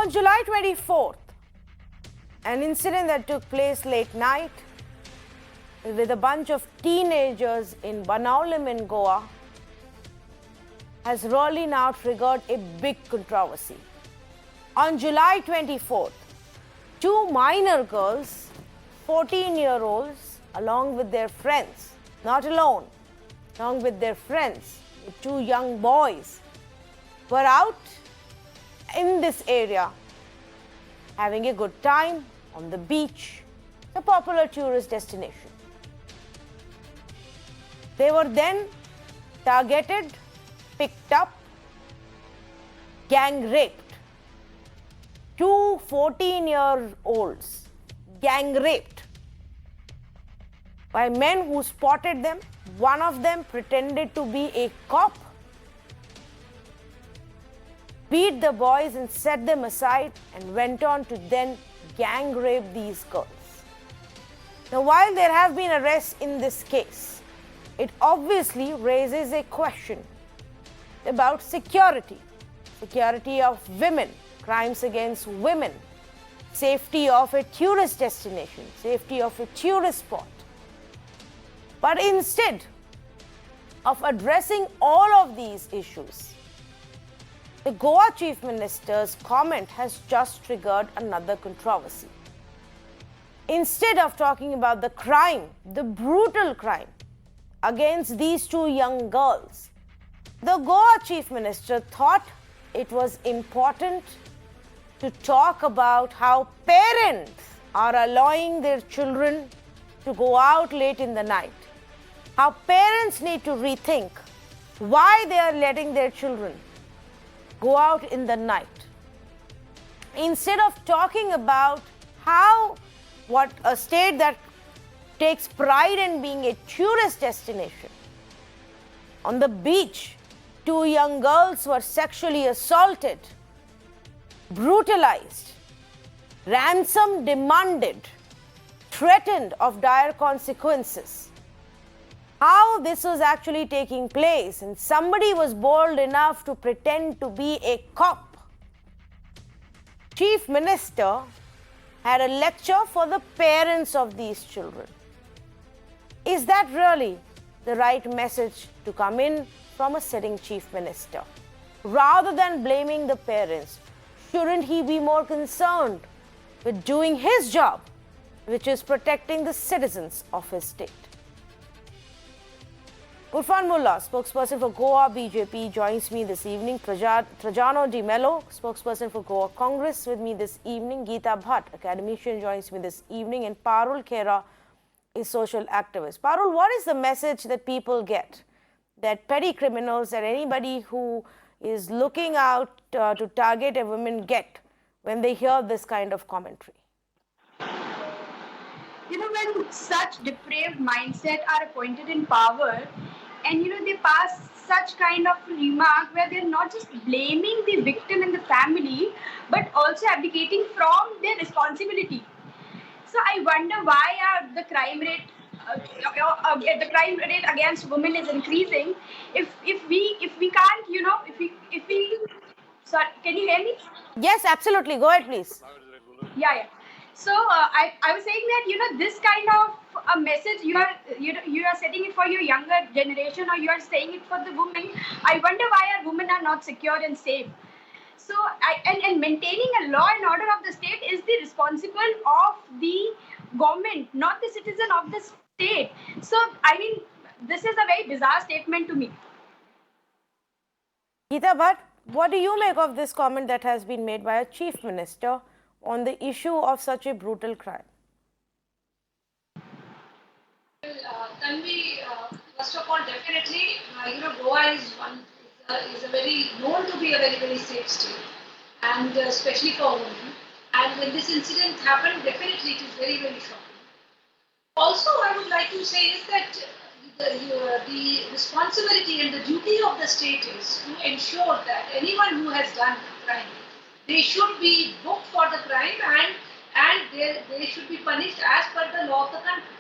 On July 24th, an incident that took place late night with a bunch of teenagers in Banaulim in Goa has really now triggered a big controversy. On July 24th, two minor girls, 14-year-olds, along with their friends, not alone, along with their friends, two young boys, were out in this area having a good time on the beach, a popular tourist destination. They were then targeted, picked up, gang raped. Two 14-year-olds gang raped by men who spotted them. One of them pretended to be a cop, beat the boys and set them aside, and went on to then gang rape these girls. Now, while there have been arrests in this case, it obviously raises a question about security of women, crimes against women, safety of a tourist destination, safety of a tourist spot. But instead of addressing all of these issues, the Goa Chief Minister's comment has just triggered another controversy. Instead of talking about the crime, the brutal crime against these two young girls, the Goa Chief Minister thought it was important to talk about how parents are allowing their children to go out late in the night, how parents need to rethink why they are letting their children go out in the night. Instead of talking about what a state that takes pride in being a tourist destination, on the beach, two young girls were sexually assaulted, brutalized, ransom demanded, threatened of dire consequences. How this was actually taking place, and somebody was bold enough to pretend to be a cop. Chief Minister had a lecture for the parents of these children. Is that really the right message to come in from a sitting Chief Minister? Rather than blaming the parents, shouldn't he be more concerned with doing his job, which is protecting the citizens of his state? Irfan Mullah, spokesperson for Goa BJP, joins me this evening. Trajano Di Mello, spokesperson for Goa Congress, with me this evening. Geeta Bhatt, academician, joins me this evening. And Parul Khera is social activist. Parul, what is the message that people get, that petty criminals, that anybody who is looking out to target a woman get when they hear this kind of commentary? You know, when such depraved mindset are appointed in power, and they pass such kind of remark where they're not just blaming the victim and the family, but also abdicating from their responsibility. So I wonder why the crime rate against women is increasing. If we can't, sorry, can you hear me? Yes, absolutely. Go ahead, please. Yeah. So I was saying that this kind of a message you are setting it for your younger generation, or you are saying it for the women. I wonder why our women are not secure and safe. So and maintaining a law and order of the state is the responsible of the government, not the citizen of the state. So I mean, this is a very bizarre statement to me. Geeta Bhatt, what do you make of this comment that has been made by a chief minister on the issue of such a brutal crime? Tanvi, first of all, definitely, Goa is a very known to be a very, very safe state, and especially for women. And when this incident happened, definitely it is very, very shocking. Also, I would like to say is that the responsibility and the duty of the state is to ensure that anyone who has done a crime, they should be booked for the crime, and they should be punished as per the law of the country.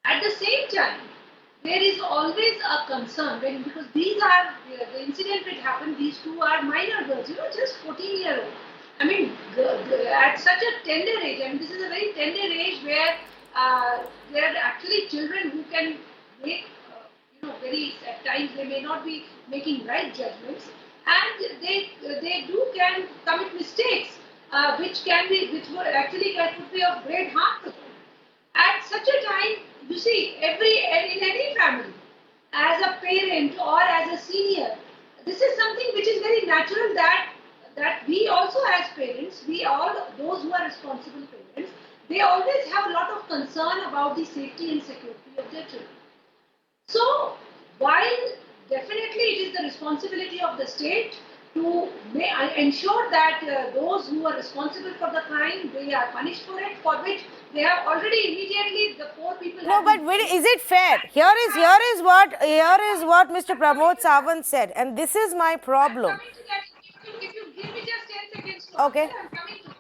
At the same time, there is always a concern because these are the incident that happened. These two are minor girls, just 14-year-old. I mean, at such a tender age, I mean, this is a very tender age where there are actually children who can make, very at times they may not be making right judgments, and they can commit mistakes, which were actually could be of great harm to them. At such a time, you see, in any family, as a parent or as a senior, this is something which is very natural that we also as parents, we all those who are responsible parents, they always have a lot of concern about the safety and security of their children. So, while definitely it is the responsibility of the state to ensure that those who are responsible for the crime, they are punished for it, for which they have already immediately the four people. No, but is it fair? Here is what Mr. Pramod Sawant said, and this is my problem. I'm coming to that. If you give me just 10 seconds to Okay. answer,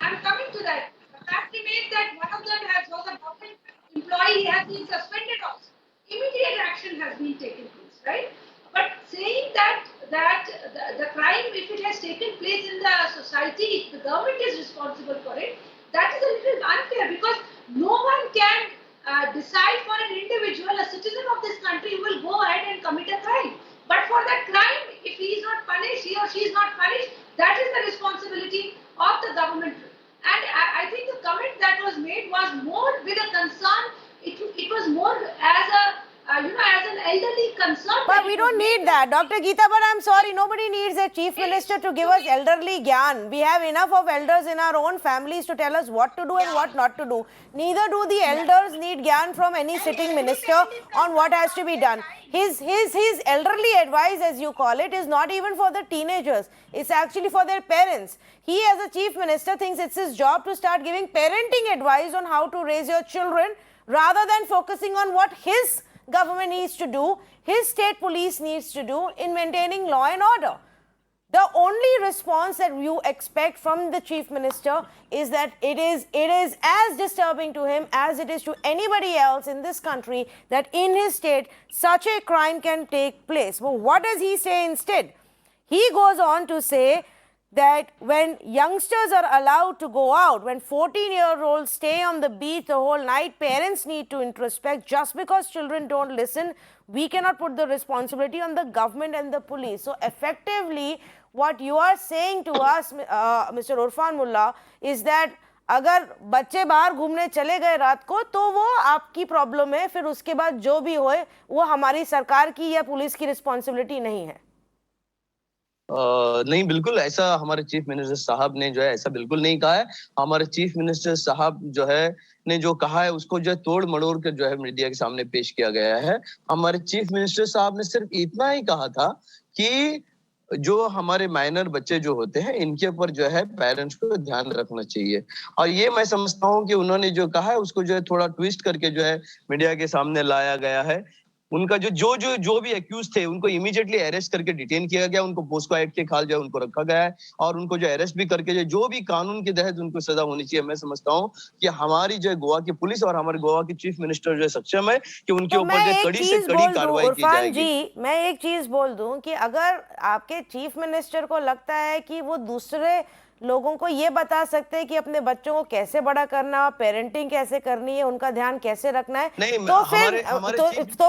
I'm coming to that. The fact remains that one of them was a government employee, has been suspended also. Immediate action has been taken place, right? But saying that the crime, if it has taken place in the society, the government is responsible for it, that is a little unfair, because no one can decide for an individual, a citizen of this country, who will go ahead and commit a crime. But for that crime, if he is not punished, he or she is not punished, that is the responsibility of the government. And I think the comment that was made was more with a concern. It was more as as an elderly concern. But we don't need that, Dr. Geeta. But I'm sorry, nobody needs a chief minister to give us elderly gyan. We have enough of elders in our own families to tell us what to do and what not to do. Neither do the elders need gyan from any sitting minister on what has to be done. His elderly advice, as you call it, is not even for the teenagers. It's actually for their parents. He, as a chief minister, thinks it's his job to start giving parenting advice on how to raise your children, rather than focusing on what his government needs to do, his state police needs to do in maintaining law and order. The only response that you expect from the chief minister is that it is as disturbing to him as it is to anybody else in this country that in his state such a crime can take place. But what does he say instead? He goes on to say that when youngsters are allowed to go out, when 14-year-olds stay on the beach the whole night, parents need to introspect. Just because children don't listen, we cannot put the responsibility on the government and the police. So effectively, what you are saying to us, Mr. Urfan Mullah, is that अगर बच्चे बाहर घूमने चले गए रात को तो वो आपकी प्रॉब्लम है, फिर उसके बाद जो भी होए वो हमारी सरकार की या पुलिस की रिस्पॉन्सिबिलिटी नहीं है. नहीं, बिल्कुल ऐसा हमारे चीफ मिनिस्टर साहब ने जो है ऐसा बिल्कुल नहीं कहा है. हमारे चीफ मिनिस्टर साहब जो है ने जो कहा है उसको जो है तोड़ मड़ोड़ कर जो है मीडिया के सामने पेश किया गया है. हमारे चीफ मिनिस्टर साहब ने सिर्फ इतना ही कहा था कि जो हमारे माइनर बच्चे जो होते हैं इनके ऊपर जो है पेरेंट्स को ध्यान रखना चाहिए. और ये मैं समझता हूँ कि उन्होंने जो कहा है उसको जो है थोड़ा ट्विस्ट करके जो है मीडिया के सामने लाया गया है. उनका जो भी एक्यूज थे उनको इमीडिएटली अरेस्ट करके डिटेन किया गया, उनको पोस्को एक्ट के खाल जो है उनको रखा गया है और उनको जो अरेस्ट भी करके जो भी कानून के तहत उनको सजा होनी चाहिए. मैं समझता हूँ कि हमारी जो गोवा की पुलिस और हमारे गोवा की चीफ मिनिस्टर जो है सक्षम है कि उनके ऊपर जो कड़ी से कड़ी कार्रवाई की जाएगी. मैं एक चीज बोल दूं कि अगर आपके चीफ मिनिस्टर को लगता है कि वो दूसरे लोगों को ये बता सकते हैं कि अपने बच्चों को कैसे बड़ा करना, पेरेंटिंग कैसे करनी है, उनका ध्यान कैसे रखना है, तो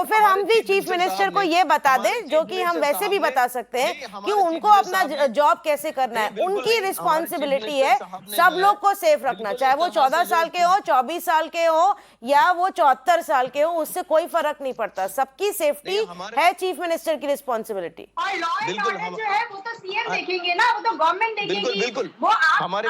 फिर हम भी चीफ मिनिस्टर को ये बता दें, जो कि हम वैसे भी बता सकते हैं कि उनको अपना जॉब कैसे करना है. उनकी रिस्पॉन्सिबिलिटी है सब लोग को सेफ रखना, चाहे वो 14 साल के हो, 24 साल के हो या वो 74 साल के हो, उससे कोई फर्क नहीं पड़ता. सबकी सेफ्टी है चीफ मिनिस्टर की रिस्पॉन्सिबिलिटी. और लॉ एंड ऑर्डर जो है वो तो सीएम देखेंगे ना, वो तो गवर्नमेंट देखेगी. हमारे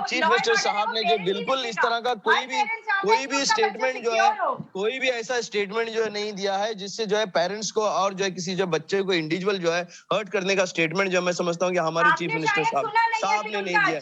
चीफ मिनिस्टर साहब ने जो बिल्कुल इस तरह का कोई भी स्टेटमेंट जो है, कोई भी ऐसा स्टेटमेंट जो है नहीं दिया है जिससे जो है पेरेंट्स को और जो है किसी जो बच्चे को इंडिविजुअल जो है हर्ट करने का स्टेटमेंट जो मैं समझता हूँ कि हमारे चीफ मिनिस्टर साहब ने नहीं दिया.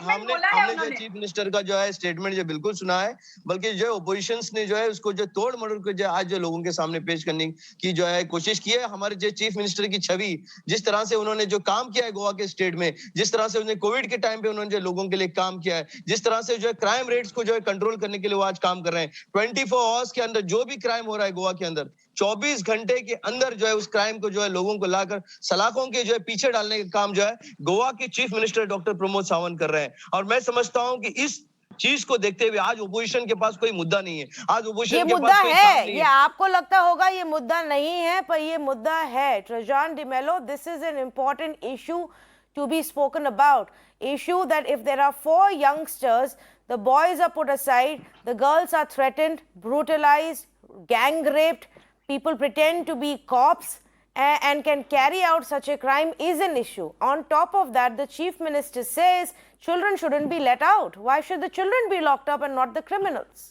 हमने जो चीफ मिनिस्टर का जो है स्टेटमेंट जो बिल्कुल सुना है, बल्कि जो ओपोजिशंस ने जो है उसको जो तोड़ मरोड़ कर जो आज जो लोगों के सामने पेश करने की जो है कोशिश की है. हमारे जो चीफ मिनिस्टर की छवि, जिस तरह से उन्होंने जो काम किया है गोवा के स्टेट में, जिस तरह से उन्होंने कोविड के टाइम पे उन्होंने जो लोगों के लिए काम किया है, जिस तरह से जो है क्राइम रेट्स को जो है कंट्रोल करने के लिए वो आज काम कर रहे हैं. 24 आवर्स के अंदर जो भी क्राइम हो रहा है गोवा के अंदर, 24 घंटे के अंदर जो है उस क्राइम को जो है लोगों को लाकर सलाखों के जो है पीछे डालने का काम जो है गोवा के chief minister doctor Pramod Sawant कर रहे हैं। और मैं समझता हूं कि इस चीज को देखते हुए आज ओपोजिशन के पास कोई मुद्दा नहीं है, आज ये ओपोजिशन के मुद्दा पास कोई काम है, नहीं ये आपको लगता होगा ये मुद्दा नहीं है, पर ये मुद्दा है। ट्रजान डी मेलो, this is an important issue to be spoken about. Issue that if there are 4 youngsters, the boys are put aside, the girls are threatened, brutalized, gang raped, people pretend to be cops and can carry out such a crime is an issue. On top of that, the chief minister says children shouldn't be let out. Why should the children be locked up and not the criminals?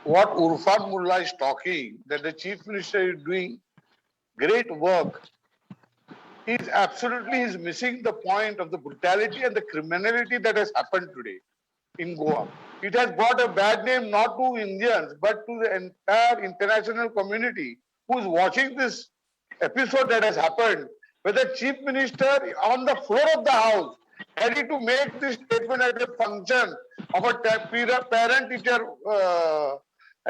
What Urfan Mullah is talking, that the chief minister is doing great work, is absolutely is missing the point of the brutality and the criminality that has happened today in Goa. It has brought a bad name not to Indians but to the entire international community who is watching this episode that has happened, where the chief minister on the floor of the house ready to make this statement at a function of a parent-teacher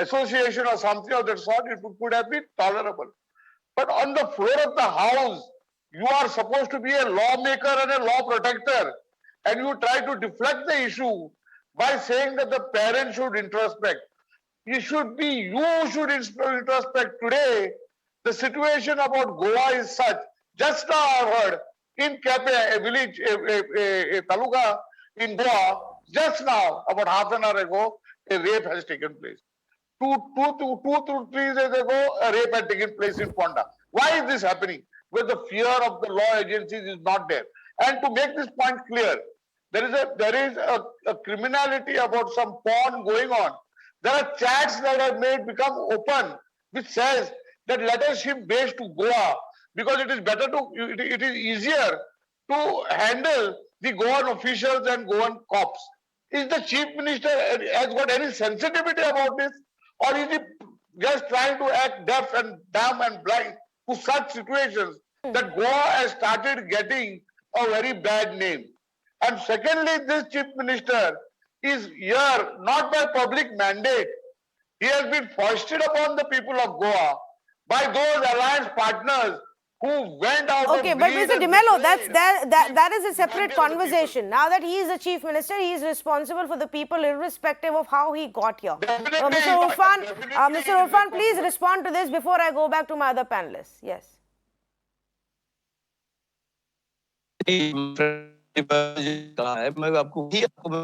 association or something of that sort. It could have been tolerable. But on the floor of the house, you are supposed to be a lawmaker and a law protector, and you try to deflect the issue by saying that the parents should introspect. It should be you who should introspect. Today, the situation about Goa is such. Just now I heard in Kepe, a village, a taluka in Goa, just now, about half an hour ago, a rape has taken place. Two to 3 days ago, a rape had taken place in Ponda. Why is this happening? Where the fear of the law agencies is not there. And to make this point clear, there is a criminality about some porn going on. There are chats that have become open, which says that let us ship base to Goa because it is better it is easier to handle the Goan officials and Goan cops. Is the chief minister has got any sensitivity about this? Or is he just trying to act deaf and dumb and blind to such situations that Goa has started getting a very bad name? And secondly, this chief minister is here not by public mandate. He has been foisted upon the people of Goa by those alliance partners who went out. Okay, but Mr. Di Mello, that is a separate conversation. Now that he is the chief minister, he is responsible for the people irrespective of how he got here. Mr. Urfan, please respond to this before I go back to my other panelists. Yes. कहा है, मैं आपको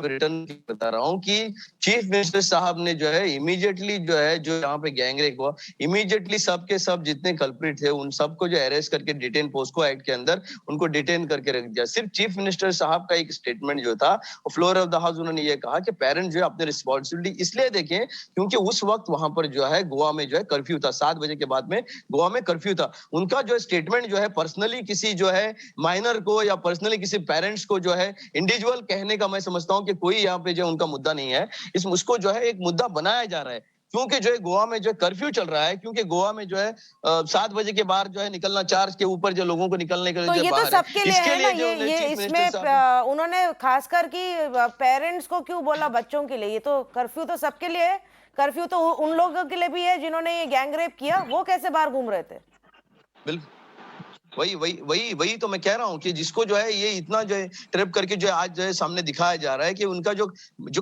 return बता रहा हूँ कि chief minister साहब ने जो है इमीडिएटली जो है जो यहाँ पे गैंगरेप हुआ, इमीडिएटली सब के सब जितने कल्प्रिट थे उन सबको जो अरेस्ट करके डिटेन पोस्को एक्ट के अंदर उनको डिटेन करके रख दिया। सिर्फ चीफ मिनिस्टर साहब का एक स्टेटमेंट जो था फ्लोर ऑफ द हाउस उन्होंने ये कहा कि पेरेंट जो है अपने रिस्पॉन्सिबिलिटी इसलिए देखें क्योंकि उस वक्त वहां पर जो है गोवा में जो है कर्फ्यू था, 7 बजे के बाद में गोवा में कर्फ्यू था। उनका जो स्टेटमेंट जो है पर्सनली किसी जो है माइनर को या पर्सनली किसी पेरेंट्स को जो है इंडिविजुअल कहने का मैं समझता हूं कि कोई यहाँ पे जो उनका मुद्दा नहीं है। उसको जो है एक मुद्दा बनाया जा रहा है क्योंकि जो है गोवा में जो है कर्फ्यू चल रहा है, क्योंकि गोवा में जो है 7 बजे के बाद जो है निकलना 4 के ऊपर जो लोगों को निकलने के लिए तो ये तो सबके लिए है ना, ये इसमें उन्होंने खासकर कि पेरेंट्स को क्यों बोला बच्चों के लिए? ये तो कर्फ्यू तो सबके लिए है, कर्फ्यू तो उन लोगों के लिए भी है जिन्होंने ये गैंगरेप किया, वो कैसे बाहर घूम रहे थे? बिल्कुल वही तो मैं कह रहा हूँ कि जिसको जो है ये इतना जो है ट्रिप करके जो है आज जो है सामने दिखाया जा रहा है कि उनका जो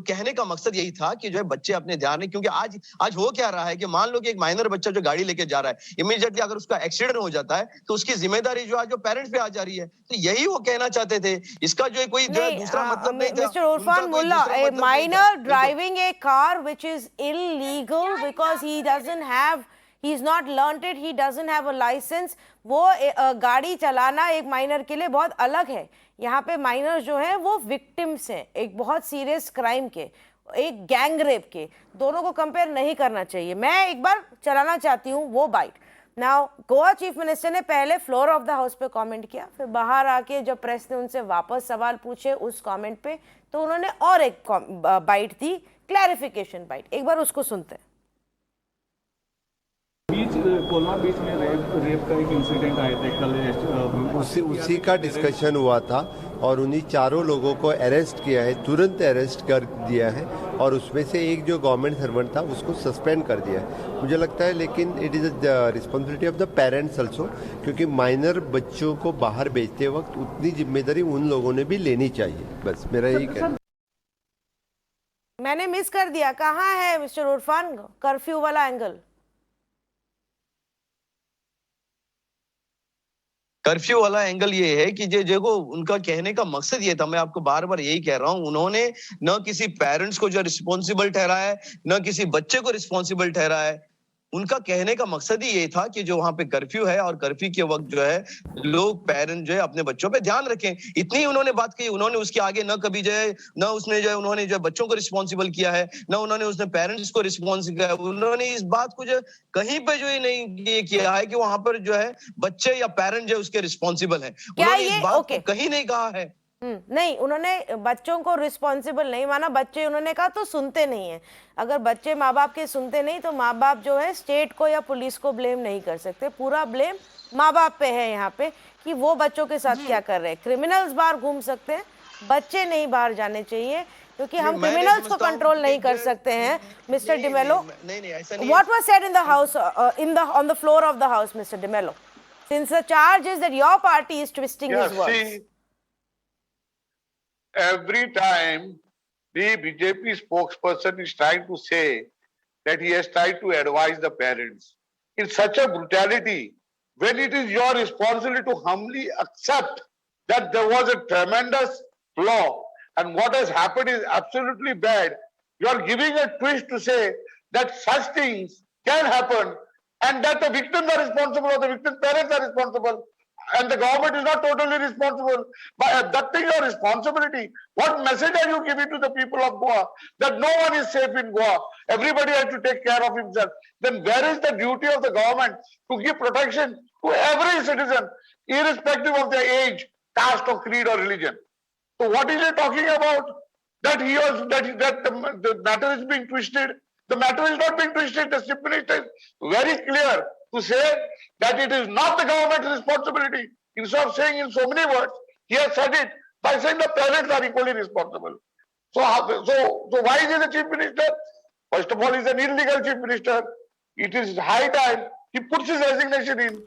कहने का मकसद यही था कि जो है बच्चे अपने ध्यान में, क्योंकि आज हो क्या रहा है कि मान लो कि एक माइनर बच्चा जो गाड़ी लेके जा रहा है, इमीडिएटली अगर उसका एक्सीडेंट हो जाता है तो उसकी जिम्मेदारी जो आज जो पेरेंट्स पे आ जा रही है। तो यही वो कहना चाहते थे, इसका जो है कोई दूसरा मतलब नहीं था। Mister Irfan Mulla, a minor driving a car which is illegal because he doesn't have, he's not learnt it, he doesn't have a license, वो गाड़ी चलाना एक माइनर के लिए बहुत अलग है। यहाँ पे माइनर जो है वो विक्टिम्स हैं एक बहुत सीरियस क्राइम के, एक गैंग रेप के, दोनों को कंपेयर नहीं करना चाहिए। मैं एक बार चलाना चाहती हूँ वो bite. Now Goa chief minister ने पहले फ्लोर ऑफ द हाउस पे कमेंट किया, फिर बाहर आके जब प्रेस ने उनसे वापस सवाल पूछे उस कमेंट पे तो उन्होंने और एक बाइट दी, क्लैरिफिकेशन बाइट। एक बार उसको सुनते हैं। कोलवा बीच में रेप का एक इंसिडेंट आया था कल, उसी का डिस्कशन हुआ था और उन्हीं चारों लोगों को अरेस्ट किया है, तुरंत अरेस्ट कर दिया है और उसमें से एक जो गवर्नमेंट सर्वेंट था उसको सस्पेंड कर दिया है मुझे लगता है। लेकिन it is the responsibility of the parents also, क्योंकि माइनर बच्चों को बाहर भेजते वक्त उतनी जिम्मेदारी उन लोगों ने भी लेनी चाहिए। बस मेरा यही कहना। मैंने मिस कर दिया, कहाँ है मिस्टर उरफान कर्फ्यू वाला एंगल? कर्फ्यू वाला एंगल ये है कि देखो उनका कहने का मकसद ये था, मैं आपको बार बार यही कह रहा हूं, उन्होंने न किसी पेरेंट्स को जो रिस्पॉन्सिबल ठहराया है, न किसी बच्चे को रिस्पॉन्सिबल ठहराया है। उनका कहने का मकसद ही ये था कि जो वहां पे कर्फ्यू है और कर्फ्यू के वक्त जो है लोग पेरेंट जो है अपने बच्चों पे ध्यान रखें, इतनी ही उन्होंने बात कही। उन्होंने उसके आगे न कभी जो है न उसने जो है उन्होंने जो बच्चों को रिस्पॉन्सिबल किया है, न उन्होंने उसने पेरेंट्स को रिस्पॉन्सिबल किया है। उन्होंने इस बात को जो कहीं पे जो है नहीं ये किया है कि वहां पर जो है बच्चे या पेरेंट जो उसके रिस्पॉन्सिबल है। उन्होंने इस बात को कहीं नहीं कहा है। नहीं, उन्होंने बच्चों को रिस्पॉन्सिबल नहीं माना। बच्चे उन्होंने कहा तो सुनते नहीं है। अगर बच्चे माँ बाप के सुनते नहीं तो माँ बाप जो है स्टेट को या पुलिस को ब्लेम नहीं कर सकते, पूरा ब्लेम माँ बाप पे है यहाँ पे कि वो बच्चों के साथ क्या कर रहे हैं। क्रिमिनल्स बाहर घूम सकते हैं, बच्चे नहीं बाहर जाने चाहिए, क्योंकि हम क्रिमिनल्स को कंट्रोल नहीं कर सकते हैं। Mister D'Mello, what was said in the house on the floor of the house, mister D'Mello, since the charge is that your party is twisting his words? Every time the BJP spokesperson is trying to say that he has tried to advise the parents, it's such a brutality when it is your responsibility to humbly accept that there was a tremendous flaw and what has happened is absolutely bad. You are giving a twist to say that such things can happen and that the victims are responsible or the victim's parents are responsible. And the government is not totally responsible by abducting your responsibility. What message are you giving to the people of Goa that no one is safe in Goa? Everybody has to take care of himself. Then where is the duty of the government to give protection to every citizen, irrespective of their age, caste, or creed, or religion? So what is he talking about? That the matter is being twisted. The matter is not being twisted. The Chief Minister is very clear to say that it is not the government's responsibility. Instead of saying in so many words, he has said it by saying the parents are equally responsible. So why is he the Chief Minister? First of all, he is an illegal Chief Minister. It is high time he puts his resignation in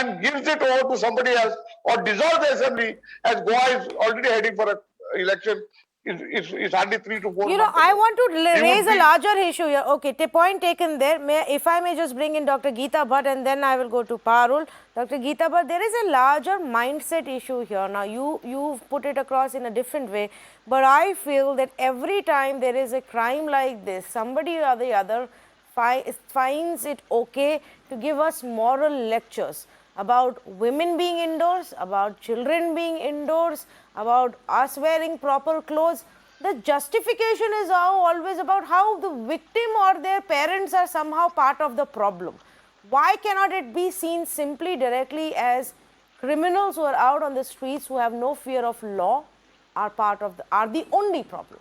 and gives it over to somebody else or dissolves the assembly, as Goa is already heading for an election. It's hardly 3 to 4 You know, months I ago. want to raise a larger issue here. Okay, point taken there. If I may just bring in Dr. Geeta Bhatt and then I will go to Parul. Dr. Geeta Bhatt, there is a larger mindset issue here. Now, you've put it across in a different way, but I feel that every time there is a crime like this, somebody or the other finds it okay to give us moral lectures about women being indoors, about children being indoors, about us wearing proper clothes. The justification is always about how the victim or their parents are somehow part of the problem. Why cannot it be seen simply directly as criminals who are out on the streets who have no fear of law are the only problem?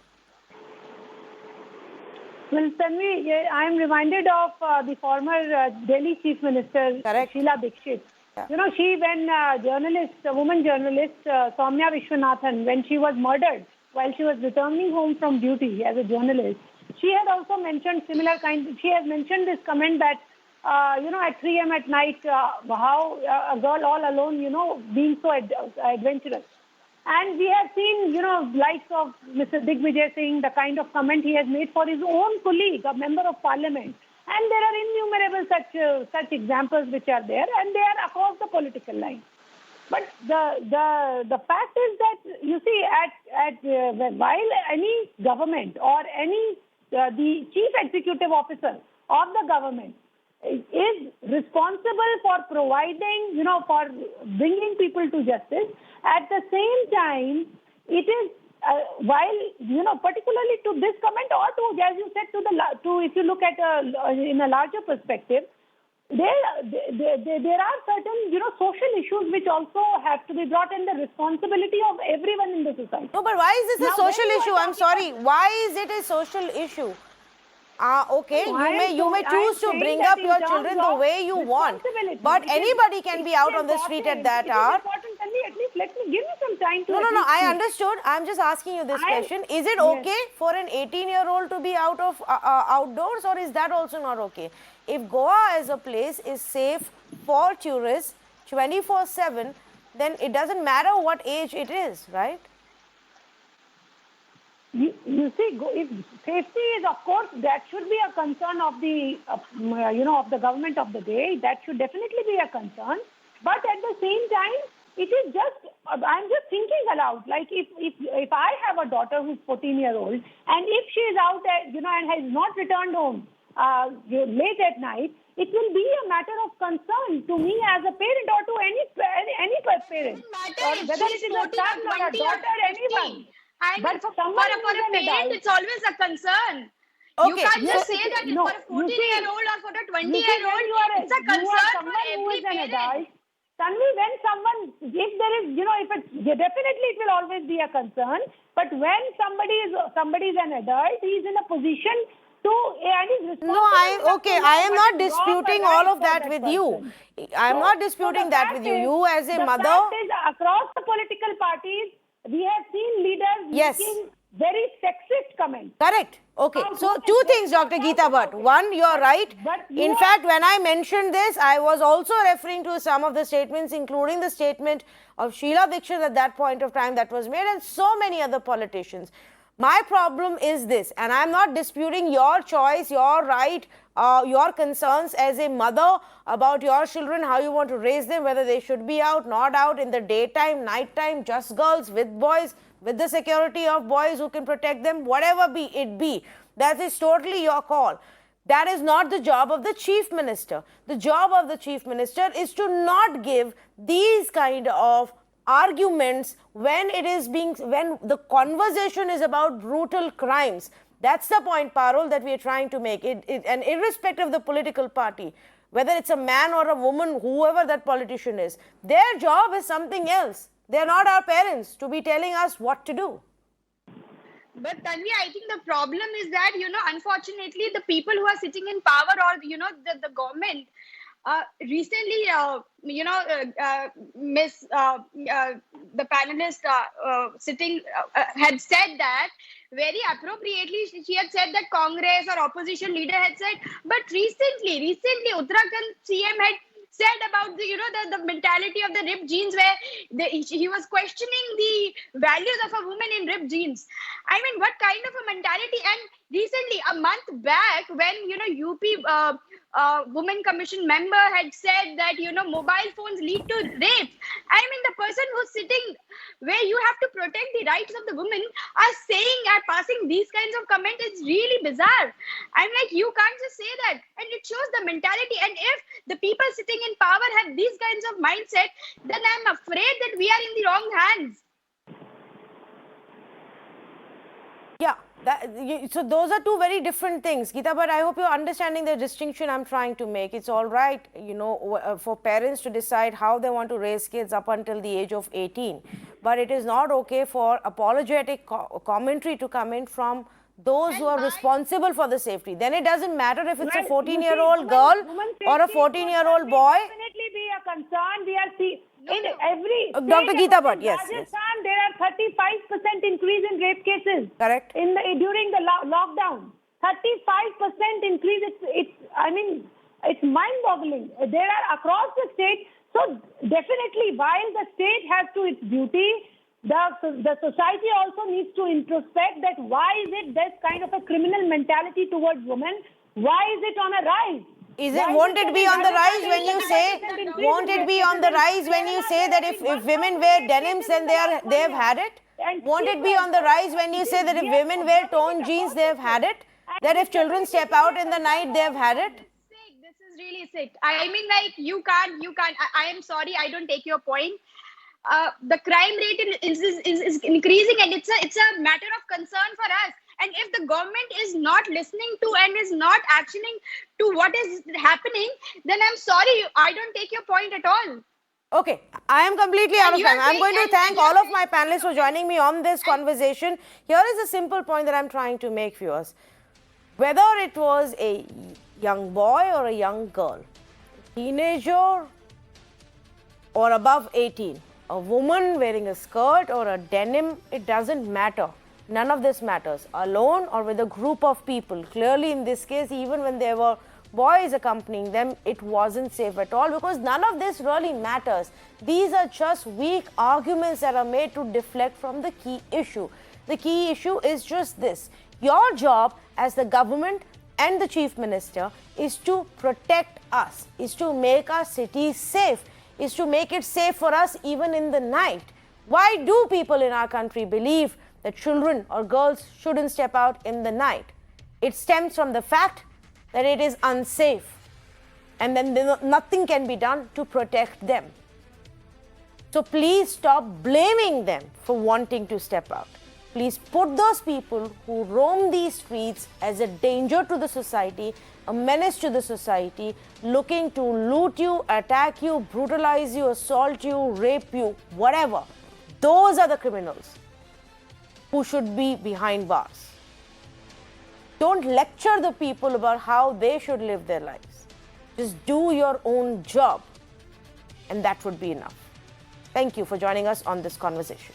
Well, Tanvi, I am reminded of the former Delhi Chief Minister, Correct. Sheila Dikshit. Yeah. You know, a woman journalist, Soumya Vishwanathan, when she was murdered while she was returning home from duty as a journalist, she had also mentioned she has mentioned this comment that, at 3 a.m. at night, how a girl all alone, being so adventurous. And we have seen, likes of Mr. Digvijay Singh, the kind of comment he has made for his own colleague, a member of parliament. And there are innumerable such examples which are there, and they are across the political line. But the fact is that, you see, while any government or the chief executive officer of the government is responsible for providing, for bringing people to justice, at the same time, it is while, particularly to this comment or to, as you said, if you look at in a larger perspective, there are certain, social issues which also have to be brought in the responsibility of everyone in the society. No, but why is this a social issue? I'm sorry. Why is it a social issue? Okay, No, I am you may so- I am choose to saying bring that up in your terms children the of way you want, responsibility, but it is- anybody can be it out is on the street at important. that It is hour. important. Can we at least let me give me some time to No, at no, no, least I speak. understood. I'm just asking you this I am- question. Is it Yes. okay for an 18-year-old to be out of outdoors, or is that also not okay? If Goa as a place is safe for tourists 24/7, then it doesn't matter what age it is, right? You see, if safety is, of course, that should be a concern of the, of the government of the day. That should definitely be a concern. But at the same time, it is just, I'm just thinking aloud. Like if I have a daughter who's 14-year-old, and if she is out, and has not returned home late at night, it will be a matter of concern to me as a parent or to any parent. Matter Or if whether she's it is a 14 or son or a 20 or daughter, 50. anyone. I mean, But for someone a who is an parent, adult- it's always a concern. Okay, You can't yes, just say that no, for a you see- 14-year-old or for a You see, when 20-year-old. you are It's a concern for someone who every is an parent. adult. Suddenly, when someone, if there is, if it, definitely it will always be a concern. But when somebody is an adult, he is in a position to, and is responsible. No, I am not what is wrong or disputing right all of for that with you. person. I am So- not so disputing the that fact with you. is- You as a the mother. fact is, across the political parties, we have seen leaders Yes. making very sexist comments. Correct. Okay. Now, So, who two is things, going Dr. to Geeta talk Bhatt. about it? One, you're right. But you In are- fact, when I mentioned this, I was also referring to some of the statements, including the statement of Sheila Dikshit at that point of time that was made, and so many other politicians. My problem is this, and I'm not disputing your choice, your right, your concerns as a mother about your children, how you want to raise them, whether they should be out, not out, in the daytime, nighttime, just girls, with boys, with the security of boys who can protect them, whatever it be. That is totally your call. That is not the job of the chief minister. The job of the chief minister is to not give these kind of arguments when the conversation is about brutal crimes. That's the point, Parul, that we are trying to make. And irrespective of the political party, whether it's a man or a woman, whoever that politician is, their job is something else. They're not our parents to be telling us what to do. But Tanvi, I think the problem is that, unfortunately, the people who are sitting in power or, the government, recently, the panelist sitting had said that very appropriately. She had said that Congress or opposition leader had said, but recently, Uttarakhand CM had said about the mentality of the ripped jeans, where he was questioning the values of a woman in ripped jeans. I mean, what kind of a mentality? And recently, a month back, when UP Women Commission member had said that mobile phones lead to rape. I mean, the person who's sitting where you have to protect the rights of the women are passing these kinds of comments. It's really bizarre. I'm like, you can't just say that. And it shows the mentality. And if the people sitting in power have these kinds of mindset, then I'm afraid that we are in the wrong hands. Yeah, so those are two very different things, Geeta, but I hope you're understanding the distinction I'm trying to make. It's all right, for parents to decide how they want to raise kids up until the age of 18, but it is not okay for apologetic commentary to come in from those who are responsible for the safety. Then it doesn't matter if it's a 14-year-old girl or a 14-year-old boy. Definitely be a concern. We are seeing in every Dr. state Geeta apart Bhatt, yes, Rajasthan, there are 35% increase in rape cases. Correct. During the lockdown, 35% increase. It's mind-boggling. There are across the state. So definitely, while the state has to its duty, the society also needs to introspect that why is it this kind of a criminal mentality towards women? Why is it on a rise? Won't it be on the rise when you say? Won't it be on the rise when you say that if women wear denims, then they have had it? Won't it be on the rise when you say that if women wear torn jeans, they have had it? That if children step out in the night, they have had it? This is really sick. I mean, like, you can't. I am sorry, I don't take your point. The crime rate is increasing, and it's a matter of concern for us. And if the government is not listening to and is not actioning to what is happening, then I'm sorry, I don't take your point at all. Okay, I am completely out of time. I'm going to thank all of my panelists for joining me on this conversation. Here is a simple point that I'm trying to make, viewers. Whether it was a young boy or a young girl, teenager or above 18, a woman wearing a skirt or a denim, it doesn't matter. None of this matters, alone or with a group of people. Clearly, in this case, even when there were boys accompanying them, it wasn't safe at all, because none of this really matters. These are just weak arguments that are made to deflect from the key issue. The key issue is just this: your job as the government and the chief minister is to protect us, is to make our city safe, is to make it safe for us even in the night. Why do people in our country believe that children or girls shouldn't step out in the night? It stems from the fact that it is unsafe, and then nothing can be done to protect them. So please stop blaming them for wanting to step out. Please put those people who roam these streets as a danger to the society, a menace to the society, looking to loot you, attack you, brutalize you, assault you, rape you, whatever. Those are the criminals who should be behind bars. Don't lecture the people about how they should live their lives. Just do your own job, and that would be enough. Thank you for joining us on this conversation.